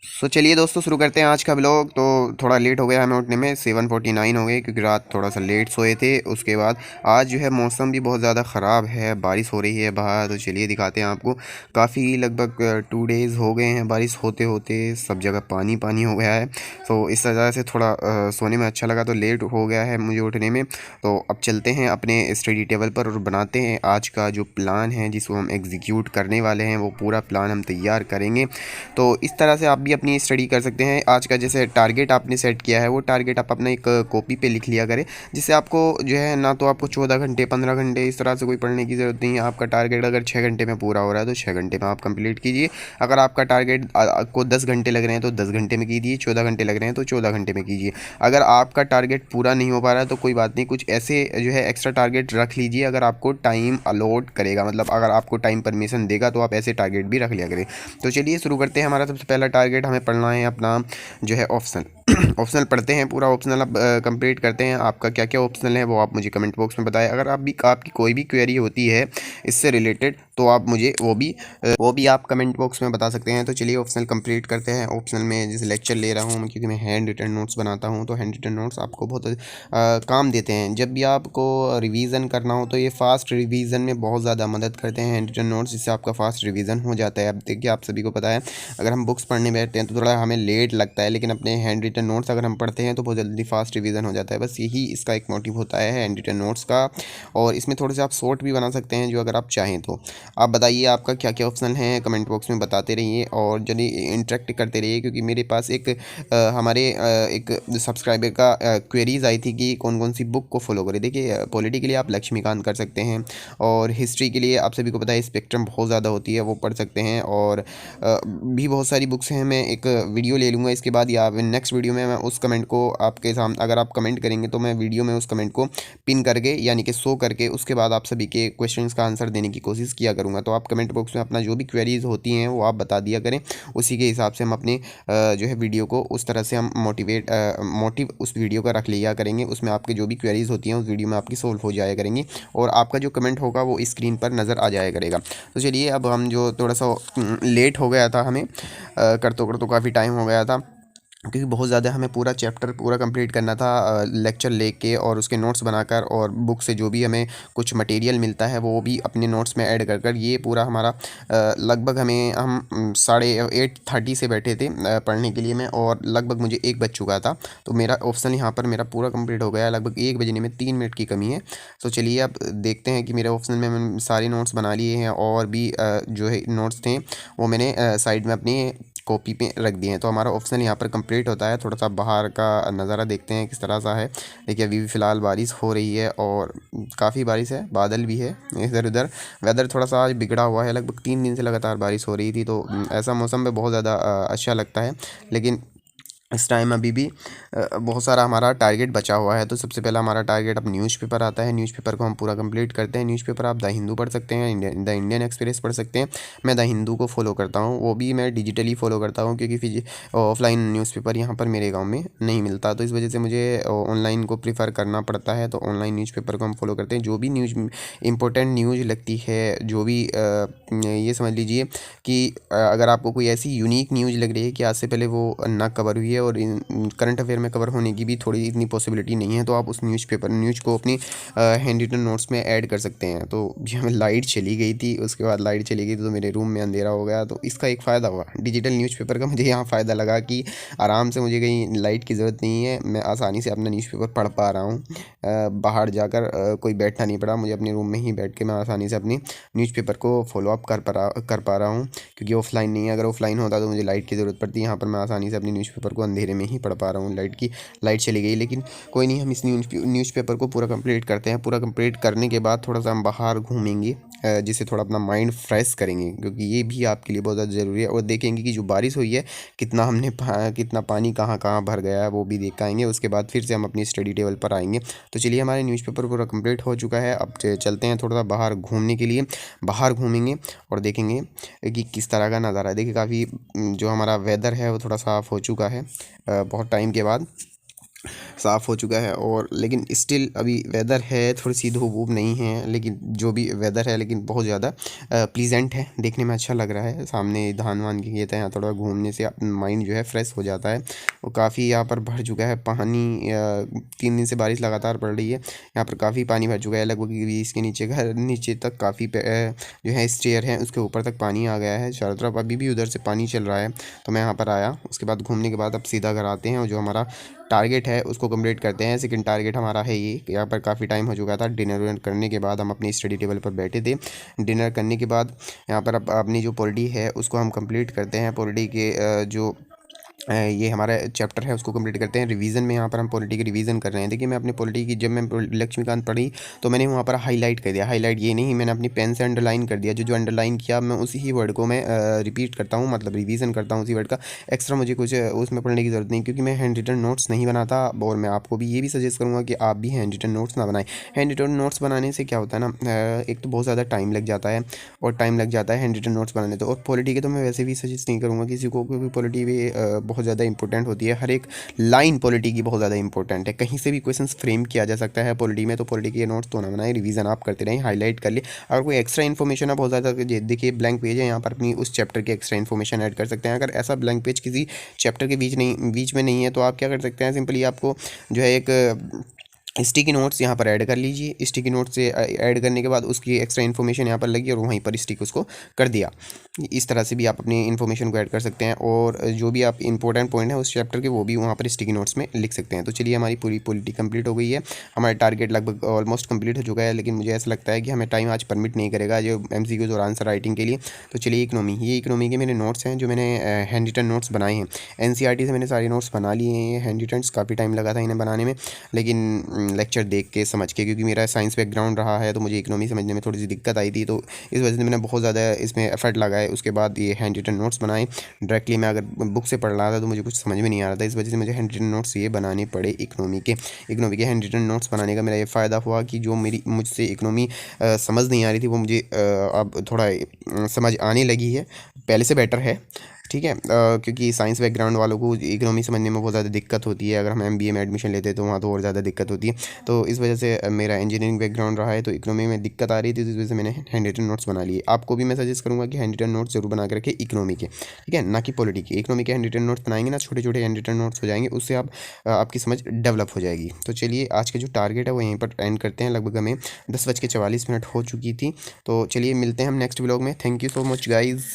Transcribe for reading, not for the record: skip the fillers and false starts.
चलिए दोस्तों, शुरू करते हैं आज का ब्लॉग। तो थोड़ा लेट हो गया हमें उठने में, 7:49 हो गए क्योंकि रात थोड़ा सा लेट सोए थे। उसके बाद आज जो है मौसम भी बहुत ज़्यादा ख़राब है, बारिश हो रही है बाहर। तो चलिए दिखाते हैं आपको। काफ़ी लगभग 2 डेज़ हो गए हैं बारिश होते होते, सब जगह पानी पानी हो गया है। तो इस वजह से थोड़ा सोने में अच्छा लगा, तो लेट हो गया है मुझे उठने में। तो अब चलते हैं अपने स्टडी टेबल पर और बनाते हैं आज का जो प्लान है जिसको हम एग्जीक्यूट करने वाले हैं। वो पूरा प्लान हम तैयार करेंगे। तो इस तरह से आप भी अपनी स्टडी कर सकते हैं। आज का जैसे टारगेट आपने सेट किया है, वो टारगेट आप अपना एक कॉपी पे लिख लिया करें, जिससे आपको जो है ना तो आपको 14 घंटे 15 घंटे इस तरह से कोई पढ़ने की ज़रूरत नहीं है। आपका टारगेट अगर 6 घंटे में पूरा हो रहा है तो 6 घंटे में आप कंप्लीट कीजिए। अगर आपका टारगेट आपको 10 घंटे लग रहे हैं तो 10 घंटे में कीजिए, 14 घंटे लग रहे हैं तो 14 घंटे में कीजिए। अगर आपका टारगेट पूरा नहीं हो पा रहा है तो कोई बात नहीं, कुछ ऐसे जो है एक्स्ट्रा टारगेट रख लीजिए। अगर आपको टाइम अलॉट करेगा, मतलब अगर आपको टाइम परमिशन देगा, तो आप ऐसे टारगेट भी रख लिया करें। तो चलिए शुरू करते हैं। हमारा सबसे पहला टारगेट हमें पढ़ना है अपना जो है ऑप्शनल। ऑप्शनल पढ़ते हैं, पूरा ऑप्शनल अब कंप्लीट करते हैं। आपका क्या क्या ऑप्शनल है वो आप मुझे कमेंट बॉक्स में बताएं। अगर आपकी कोई भी क्वेरी होती है इससे रिलेटेड, तो आप मुझे वो भी आप कमेंट बॉक्स में बता सकते हैं। तो चलिए ऑप्शनल कंप्लीट करते हैं। ऑप्शनल में जैसे लेक्चर ले रहा हूँ, क्योंकि मैं हैंड रिटन नोट्स बनाता हूँ, तो हैंड रिटन नोट्स आपको बहुत काम देते हैं। जब भी आपको रिवीजन करना हो तो ये फास्ट रिवीजन में बहुत ज़्यादा मदद करते हैं हैंड रिटन नोट्स, जिससे आपका फास्ट रिवीजन हो जाता है। अब देखिए, आप सभी को पता है, अगर हम बुक्स पढ़ने बैठते हैं तो थोड़ा हमें लेट लगता है, लेकिन अपने हैंड रिटन नोट्स अगर हम पढ़ते हैं तो बहुत जल्दी फास्ट रिवीजन हो जाता है। बस यही इसका एक मोटिव होता है हैंड रिटन नोट्स का। और इसमें थोड़े से आप शॉर्ट भी बना सकते हैं, जो अगर आप चाहें तो। आप बताइए आपका क्या क्या ऑप्शन है, कमेंट बॉक्स में बताते रहिए और जल्दी इंटरेक्ट करते रहिए। क्योंकि मेरे पास हमारे एक सब्सक्राइबर का क्वेरीज आई थी कि कौन कौन सी बुक को फॉलो करें। देखिए, पॉलिटी के लिए आप लक्ष्मीकांत कर सकते हैं, और हिस्ट्री के लिए आप सभी को पता है स्पेक्ट्रम बहुत ज़्यादा होती है, वो पढ़ सकते हैं। और भी बहुत सारी बुक्स हैं। मैं एक वीडियो ले लूँगा इसके बाद, या नेक्स्ट वीडियो में मैं उस कमेंट को आपके सामने, अगर आप कमेंट करेंगे तो मैं वीडियो में उस कमेंट को पिन करके यानी कि शो करके उसके बाद आप सभी के क्वेश्चंस का आंसर देने की कोशिश किया करूँगा। तो आप कमेंट बॉक्स में अपना जो भी क्वेरीज होती हैं वो आप बता दिया करें। उसी के हिसाब से हम अपने जो है वीडियो को उस तरह से हम मोटिव उस वीडियो का रख लिया करेंगे। उसमें आपके जो भी क्वेरीज होती हैं उस वीडियो में आपकी सोल्व हो जाया करेंगी, और आपका जो कमेंट होगा वो स्क्रीन पर नज़र आ जाया करेगा। तो चलिए, अब हम जो थोड़ा सा लेट हो गया था हमें, करते करते काफ़ी टाइम हो गया था, क्योंकि बहुत ज़्यादा हमें पूरा चैप्टर पूरा कंप्लीट करना था, लेक्चर लेके और उसके नोट्स बनाकर, और बुक से जो भी हमें कुछ मटेरियल मिलता है वो भी अपने नोट्स में ऐड कर कर ये पूरा हमारा लगभग हम 8:30 से बैठे थे पढ़ने के लिए मैं, और लगभग मुझे 1 बज चुका था। तो मेरा ऑप्शन यहाँ पर मेरा पूरा कंप्लीट हो गया है, लगभग 1 बजने में 3 मिनट की कमी है। तो चलिए अब देखते हैं कि मेरे ऑप्शन में मैंने सारे नोट्स बना लिए हैं, और भी जो है नोट्स थे वो मैंने साइड में अपनी कॉपी पे रख दिए हैं। तो हमारा ऑप्शन यहाँ पर कंप्लीट होता है। थोड़ा सा बाहर का नज़ारा देखते हैं किस तरह सा है। देखिए, अभी भी फ़िलहाल बारिश हो रही है, और काफ़ी बारिश है, बादल भी है इधर उधर। वेदर थोड़ा सा आज बिगड़ा हुआ है, लगभग 3 दिन से लगातार बारिश हो रही थी। तो ऐसा मौसम में बहुत ज़्यादा अच्छा लगता है। लेकिन इस टाइम अभी भी बहुत सारा हमारा टारगेट बचा हुआ है। तो सबसे पहला हमारा टारगेट अब न्यूज़पेपर आता है। न्यूज़पेपर को हम पूरा कंप्लीट करते हैं। न्यूज़पेपर आप द हिंदू पढ़ सकते हैं, द इंडियन एक्सप्रेस पढ़ सकते हैं। मैं द हिंदू को फॉलो करता हूँ, वो भी मैं डिजिटली फॉलो करता हूँ, क्योंकि फिर ऑफलाइन न्यूज़पेपर यहाँ पर मेरे गाँव में नहीं मिलता। तो इस वजह से मुझे ऑनलाइन को प्रीफर करना पड़ता है। तो ऑनलाइन न्यूज़पेपर को हम फॉलो करते हैं। जो भी न्यूज़ इंपॉर्टेंट न्यूज़ लगती है, जो भी ये समझ लीजिए कि अगर आपको कोई ऐसी यूनिक न्यूज़ लग रही है कि आज से पहले वो ना कवर हुई है, और करंट अफेयर में कवर होने की भी थोड़ी इतनी पॉसिबिलिटी नहीं है, तो आप उस न्यूज़ को अपनी हैंड रिटन नोट्स में ऐड कर सकते हैं। तो भी हमें लाइट चली गई थी, उसके बाद लाइट चली गई तो मेरे रूम में अंधेरा हो गया। तो इसका एक फ़ायदा हुआ डिजिटल न्यूज़पेपर का, मुझे यहाँ फ़ायदा लगा कि आराम से, मुझे कहीं लाइट की ज़रूरत नहीं है, मैं आसानी से अपना न्यूज़पेपर पढ़ पा रहा हूँ। बाहर जाकर कोई बैठना नहीं पड़ा मुझे, अपने रूम में ही बैठ के मैं आसानी से अपनी न्यूज़पेपर को फॉलो अप कर पा रहा हूँ। क्योंकि ऑफलाइन नहीं है, अगर ऑफलाइन होता तो मुझे लाइट की ज़रूरत पड़ती। यहाँ पर मैं आसानी से अपनी न्यूज़पेपर को अंधेरे में ही पढ़ पा रहा हूँ। लाइट चली गई, लेकिन कोई नहीं, हम इस न्यूज़पेपर को पूरा कंप्लीट करते हैं। पूरा कंप्लीट करने के बाद थोड़ा सा हम बाहर घूमेंगे, जिससे थोड़ा अपना माइंड फ्रेश करेंगे, क्योंकि ये भी आपके लिए बहुत ज़्यादा ज़रूरी है। और देखेंगे कि जो बारिश हुई है, कितना पानी कहाँ कहाँ भर गया है, वो भी देख आएंगे। उसके बाद फिर से हम अपनी स्टडी टेबल पर आएंगे। तो चलिए, हमारे न्यूज़पेपर पूरा कंप्लीट हो चुका है। अब चलते हैं थोड़ा सा बाहर घूमने के लिए। बाहर घूमेंगे और देखेंगे कि किस तरह का नज़ारा है। देखिए, काफ़ी जो हमारा वेदर है वो थोड़ा साफ़ हो चुका है बहुत टाइम के बाद। साफ़ हो चुका है। और लेकिन स्टिल अभी वेदर है, थोड़ी सी धूप वूप नहीं है, लेकिन जो भी वेदर है लेकिन बहुत ज़्यादा प्लीजेंट है, देखने में अच्छा लग रहा है। सामने धान वान की खेत है, यहाँ थोड़ा घूमने से माइंड जो है फ्रेश हो जाता है। और काफ़ी यहाँ पर भर चुका है पानी, 3 दिन से बारिश लगातार पड़ रही है, यहाँ पर काफ़ी पानी भर चुका है। लगभग 20 के नीचे घर नीचे तक काफ़ी जो है स्टेयर है उसके ऊपर तक पानी आ गया है चारों तरफ। अभी भी उधर से पानी चल रहा है। तो मैं यहाँ पर आया, उसके बाद घूमने के बाद अब सीधा घर आते हैं और जो हमारा टारगेट है उसको कंप्लीट करते हैं। सेकंड टारगेट हमारा है ये, यहाँ पर काफ़ी टाइम हो चुका था। डिनर विनर करने के बाद हम अपनी स्टडी टेबल पर बैठे थे। डिनर करने के बाद यहाँ पर अब अपनी जो पॉलिटी है उसको हम कंप्लीट करते हैं। पॉलिटी के जो ये हमारा चैप्टर है उसको कंप्लीट करते हैं। रिवीजन में यहाँ पर हम पॉलिटी की रिवीजन कर रहे हैं। देखिए मैं अपनी पॉलिटी की जब मैं लक्ष्मीकांत पढ़ी तो मैंने वहाँ पर हाईलाइट कर दिया। हाईलाइट ये नहीं, मैंने अपनी पेन से अंडरलाइन कर दिया। जो जो अंडरलाइन किया मैं उसी ही वर्ड को मैं रिपीट करता हूँ, मतलब रिवीजन करता हूँ उसी वर्ड का। एक्स्ट्रा मुझे कुछ उसमें पढ़ने की ज़रूरत नहीं, क्योंकि मैं हैंड रिटन नोट्स नहीं बनाता। और मैं आपको भी ये भी सजेस्ट करूँगा कि आप भी हैंड रिटन नोट्स ना बनाएं। हैंड रिटन नोट्स बनाने से क्या होता है ना, एक तो बहुत ज़्यादा टाइम लग जाता है, और टाइम लग जाता है हैंड रिटन नोट्स बनाने। तो और पॉलिटी के तो मैं वैसे भी सजेस्ट नहीं करूँगा किसी को, क्योंकि पॉलिटी भी बहुत ज़्यादा इंपॉर्टेंट होती है। हर एक लाइन पॉलिटी की बहुत ज़्यादा इंपॉर्टेंट है, कहीं से भी क्वेश्चंस फ्रेम किया जा सकता है पॉलिटी में। तो पॉलिटी के नोट्स तो ना बनाए, रिवीजन आप करते रहें, हाईलाइट कर ले। अगर कोई एक्स्ट्रा इन्फॉर्मेशन आप बहुत ज़्यादा देखिए ब्लैंक पेज है, यहाँ पर अपनी उस चैप्टर के एक्स्ट्रा इन्फॉर्मेशन ऐड कर सकते हैं। अगर ऐसा ब्लैंक पेज किसी चैप्टर के बीच में नहीं है तो आप क्या कर सकते हैं, सिंपली आपको जो है एक स्टिकी नोट्स यहाँ पर ऐड कर लीजिए। स्टिकी नोट से ऐड करने के बाद उसकी एक्स्ट्रा इन्फॉर्मेशन यहाँ पर लगी और वहीं पर स्टिक उसको कर दिया। इस तरह से भी आप अपनी इन्फॉर्मेशन को ऐड कर सकते हैं, और जो भी आप इंपॉर्टेंट पॉइंट है उस चैप्टर के वो भी वहाँ पर स्टिकी नोट्स में लिख सकते हैं। तो चलिए हमारी पूरी पॉलिटी कंप्लीट हो गई है। हमारा टारगेट लगभग ऑलमोस्ट कंप्लीट हो चुका है, लेकिन मुझे ऐसा लगता है कि हमें टाइम आज परमिट नहीं करेगा जो MCQs और आंसर राइटिंग के लिए। तो चलिए इकोनॉमी, ये इकोनॉमी के मेरे नोट्स हैं जो मैंने हैंड रिटन नोट्स बनाए हैं। NCERT से मैंने सारे नोट्स बना लिए हैं। हैंड रिटन्स काफ़ी टाइम लगा था इन्हें बनाने में, लेकिन लेक्चर देख के समझ के, क्योंकि मेरा साइंस बैकग्राउंड रहा है तो मुझे इकोनॉमी समझने में थोड़ी सी दिक्कत आई थी। तो इस वजह से मैंने बहुत ज़्यादा इसमें एफर्ट लगाए। उसके बाद ये हैंड रिटन नोट्स बनाए। डायरेक्टली मैं अगर बुक से पढ़ रहा था तो मुझे कुछ समझ में नहीं आ रहा था, इस वजह से मुझे हैंड रिटन नोट्स ये बनाने पड़े इकोनॉमी के हैंड रिटन नोट्स बनाने का मेरा ये फ़ायदा हुआ कि जो मुझसे इकोनॉमी समझ नहीं आ रही थी वो मुझे अब थोड़ा समझ आने लगी है, पहले से बेटर है। ठीक है, क्योंकि साइंस बैकग्राउंड वालों को इकोनॉमी समझने में बहुत ज़्यादा दिक्कत होती है। अगर हम MBA में एडमिशन लेते हैं तो वहाँ तो और ज़्यादा दिक्कत होती है। तो इस वजह से मेरा इंजीनियरिंग बैकग्राउंड रहा है, तो इकोनॉमी में दिक्कत आ रही थी, तो इस वजह से मैंने हैंड रिटन नोट्स बना लिए। आपको भी मैं सजेस्ट करूँगा कि हैंड रिटन नोट्स जरूर बना के रखें इकोनॉमी के, ठीक है, ना कि पॉलिटी के। इकोनॉमी के हैंड रिटन नोट्स बनाएंगे ना, छोटे छोटे हैंड रिटन नोट्स हो जाएंगे, उससे आपकी समझ डेवलप हो जाएगी। तो चलिए आज का जो टारगेट है वो यहीं पर एंड करते हैं। लगभग हमें 10:44 हो चुकी थी। तो चलिए मिलते हैं हम नेक्स्ट व्लॉग में। Thank you so much guys.